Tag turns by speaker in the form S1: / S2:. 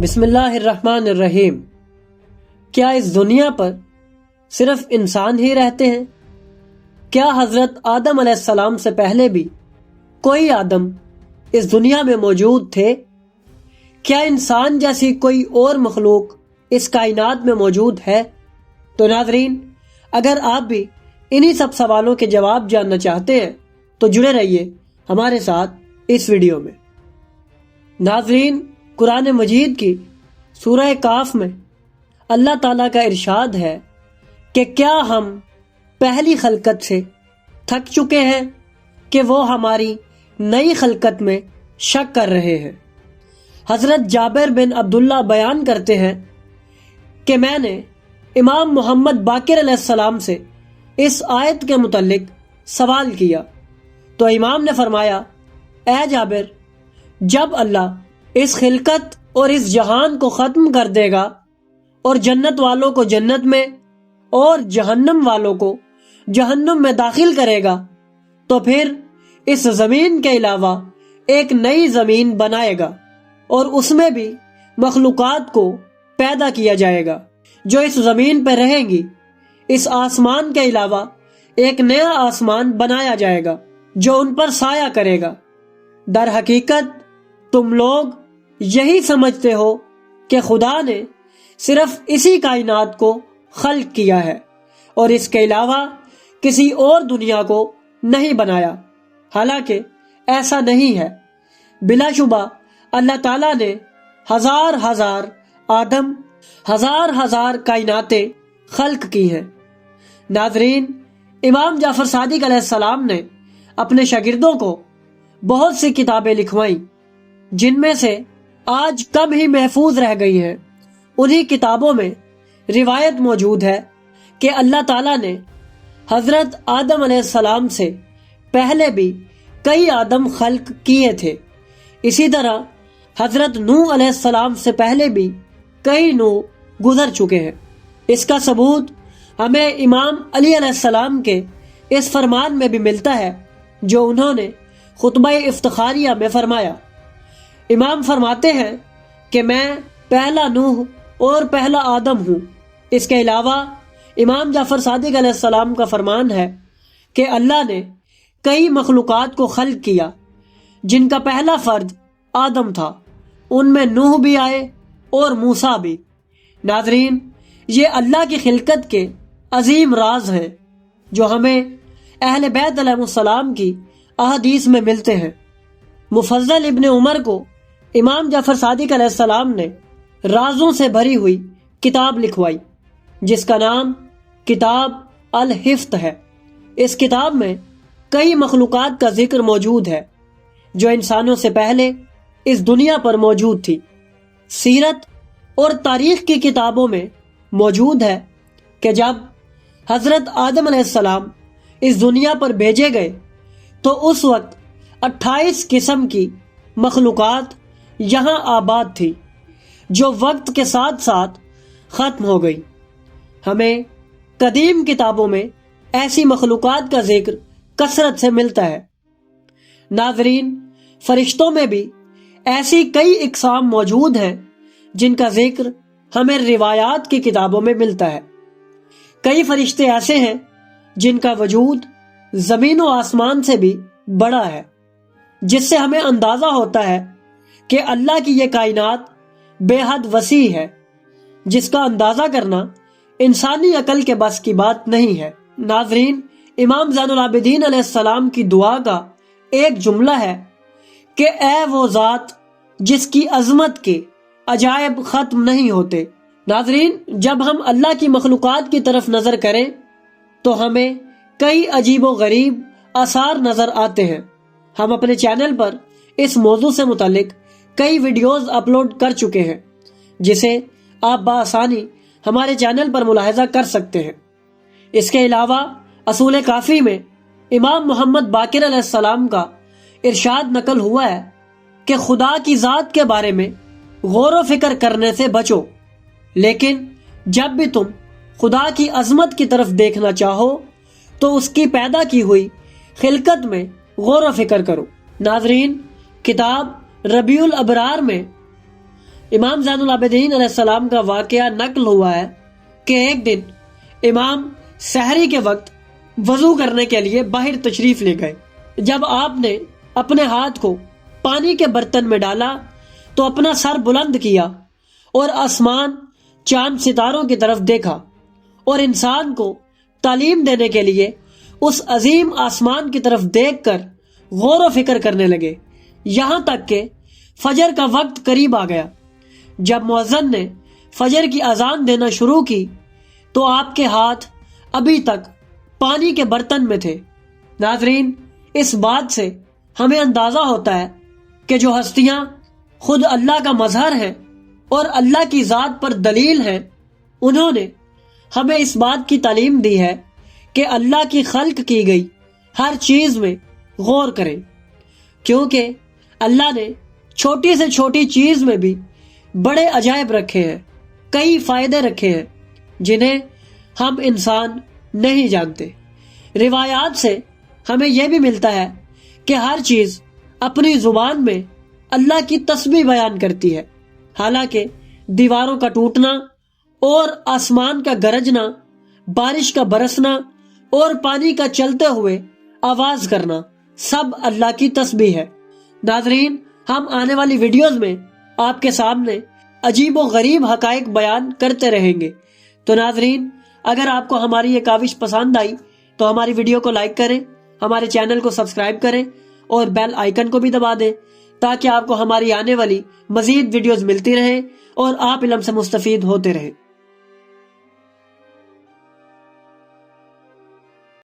S1: بسم اللہ الرحمن الرحیم۔ کیا اس دنیا پر صرف انسان ہی رہتے ہیں؟ کیا حضرت آدم علیہ السلام سے پہلے بھی کوئی آدم اس دنیا میں موجود تھے؟ کیا انسان جیسی کوئی اور مخلوق اس کائنات میں موجود ہے؟ تو ناظرین، اگر آپ بھی انہی سب سوالوں کے جواب جاننا چاہتے ہیں تو جڑے رہیے ہمارے ساتھ اس ویڈیو میں۔ ناظرین، قرآن مجید کی سورہ کاف میں اللہ تعالیٰ کا ارشاد ہے کہ کیا ہم پہلی خلقت سے تھک چکے ہیں کہ وہ ہماری نئی خلقت میں شک کر رہے ہیں۔ حضرت جابر بن عبداللہ بیان کرتے ہیں کہ میں نے امام محمد باقر علیہ السلام سے اس آیت کے متعلق سوال کیا تو امام نے فرمایا، اے جابر، جب اللہ اس خلقت اور اس جہان کو ختم کر دے گا اور جنت والوں کو جنت میں اور جہنم والوں کو جہنم میں داخل کرے گا تو پھر اس زمین کے علاوہ ایک نئی زمین بنائے گا اور اس میں بھی مخلوقات کو پیدا کیا جائے گا جو اس زمین پہ رہیں گی۔ اس آسمان کے علاوہ ایک نیا آسمان بنایا جائے گا جو ان پر سایہ کرے گا۔ در حقیقت تم لوگ یہی سمجھتے ہو کہ خدا نے صرف اسی کائنات کو خلق کیا ہے اور اس کے علاوہ کسی اور دنیا کو نہیں بنایا، حالانکہ ایسا نہیں ہے۔ بلا شبہ اللہ تعالیٰ نے ہزار ہزار آدم، ہزار ہزار کائناتیں خلق کی ہیں۔ ناظرین، امام جعفر صادق علیہ السلام نے اپنے شاگردوں کو بہت سی کتابیں لکھوائیں جن میں سے آج کم ہی محفوظ رہ گئی ہیں۔ انہی کتابوں میں روایت موجود ہے کہ اللہ تعالیٰ نے حضرت آدم علیہ السلام سے پہلے بھی کئی آدم خلق کیے تھے۔ اسی طرح حضرت نوح علیہ السلام سے پہلے بھی کئی نوح گزر چکے ہیں۔ اس کا ثبوت ہمیں امام علی علیہ السلام کے اس فرمان میں بھی ملتا ہے جو انہوں نے خطبہ افتخاریہ میں فرمایا۔ امام فرماتے ہیں کہ میں پہلا نوح اور پہلا آدم ہوں۔ اس کے علاوہ امام جعفر صادق علیہ السلام کا فرمان ہے کہ اللہ نے کئی مخلوقات کو خلق کیا جن کا پہلا فرد آدم تھا، ان میں نوح بھی آئے اور موسیٰ بھی۔ ناظرین، یہ اللہ کی خلقت کے عظیم راز ہیں جو ہمیں اہل بیت علیہ السلام کی احادیث میں ملتے ہیں۔ مفضل ابن عمر کو امام جعفر صادق علیہ السلام نے رازوں سے بھری ہوئی کتاب لکھوائی جس کا نام کتاب الحفظ ہے۔ اس کتاب میں کئی مخلوقات کا ذکر موجود ہے جو انسانوں سے پہلے اس دنیا پر موجود تھی۔ سیرت اور تاریخ کی کتابوں میں موجود ہے کہ جب حضرت آدم علیہ السلام اس دنیا پر بھیجے گئے تو اس وقت 28 قسم کی مخلوقات یہاں آباد تھی جو وقت کے ساتھ ساتھ ختم ہو گئی۔ ہمیں قدیم کتابوں میں ایسی مخلوقات کا ذکر کثرت سے ملتا ہے۔ ناظرین، فرشتوں میں بھی ایسی کئی اقسام موجود ہیں جن کا ذکر ہمیں روایات کی کتابوں میں ملتا ہے۔ کئی فرشتے ایسے ہیں جن کا وجود زمین و آسمان سے بھی بڑا ہے، جس سے ہمیں اندازہ ہوتا ہے کہ اللہ کی یہ کائنات بے حد وسیع ہے جس کا اندازہ کرنا انسانی عقل کے بس کی بات نہیں ہے۔ ناظرین، امام زین العابدین علیہ السلام کی دعا کا ایک جملہ ہے کہ اے وہ ذات جس کی عظمت کے عجائب ختم نہیں ہوتے۔ ناظرین، جب ہم اللہ کی مخلوقات کی طرف نظر کریں تو ہمیں کئی عجیب و غریب آثار نظر آتے ہیں۔ ہم اپنے چینل پر اس موضوع سے متعلق کئی ویڈیوز اپلوڈ کر چکے ہیں جسے آپ بآسانی ہمارے چینل پر ملاحظہ کر سکتے ہیں۔ اس کے علاوہ اصول کافی میں امام محمد باقر علیہ السلام کا ارشاد نقل ہوا ہے کہ خدا کی ذات کے بارے میں غور و فکر کرنے سے بچو، لیکن جب بھی تم خدا کی عظمت کی طرف دیکھنا چاہو تو اس کی پیدا کی ہوئی خلقت میں غور و فکر کرو۔ ناظرین، کتاب ربیع الابرار میں امام زین العابدین علیہ السلام کا واقعہ نقل ہوا ہے کہ ایک دن امام سحری کے وقت وضو کرنے کے لیے باہر تشریف لے گئے۔ جب آپ نے اپنے ہاتھ کو پانی کے برتن میں ڈالا تو اپنا سر بلند کیا اور آسمان، چاند، ستاروں کی طرف دیکھا اور انسان کو تعلیم دینے کے لیے اس عظیم آسمان کی طرف دیکھ کر غور و فکر کرنے لگے، یہاں تک کہ فجر کا وقت قریب آ گیا۔ جب مؤذن نے فجر کی اذان دینا شروع کی تو آپ کے ہاتھ ابھی تک پانی کے برتن میں تھے۔ ناظرین، اس بات سے ہمیں اندازہ ہوتا ہے کہ جو ہستیاں خود اللہ کا مظہر ہیں اور اللہ کی ذات پر دلیل ہیں، انہوں نے ہمیں اس بات کی تعلیم دی ہے کہ اللہ کی خلق کی گئی ہر چیز میں غور کریں، کیونکہ اللہ نے چھوٹی سے چھوٹی چیز میں بھی بڑے عجائب رکھے ہیں، کئی فائدے رکھے ہیں جنہیں ہم انسان نہیں جانتے۔ روایات سے ہمیں یہ بھی ملتا ہے کہ ہر چیز اپنی زبان میں اللہ کی تسبیح بیان کرتی ہے، حالانکہ دیواروں کا ٹوٹنا اور آسمان کا گرجنا، بارش کا برسنا اور پانی کا چلتے ہوئے آواز کرنا سب اللہ کی تسبیح ہے۔ ناظرین، ہم آنے والی ویڈیوز میں آپ کے سامنے عجیب و غریب حقائق بیان کرتے رہیں گے۔ تو ناظرین، اگر آپ کو ہماری یہ کاوش پسند آئی تو ہماری ویڈیو کو لائک کریں، ہمارے چینل کو سبسکرائب کریں اور بیل آئیکن کو بھی دبا دیں تاکہ آپ کو ہماری آنے والی مزید ویڈیوز ملتی رہیں اور آپ علم سے مستفید ہوتے رہیں۔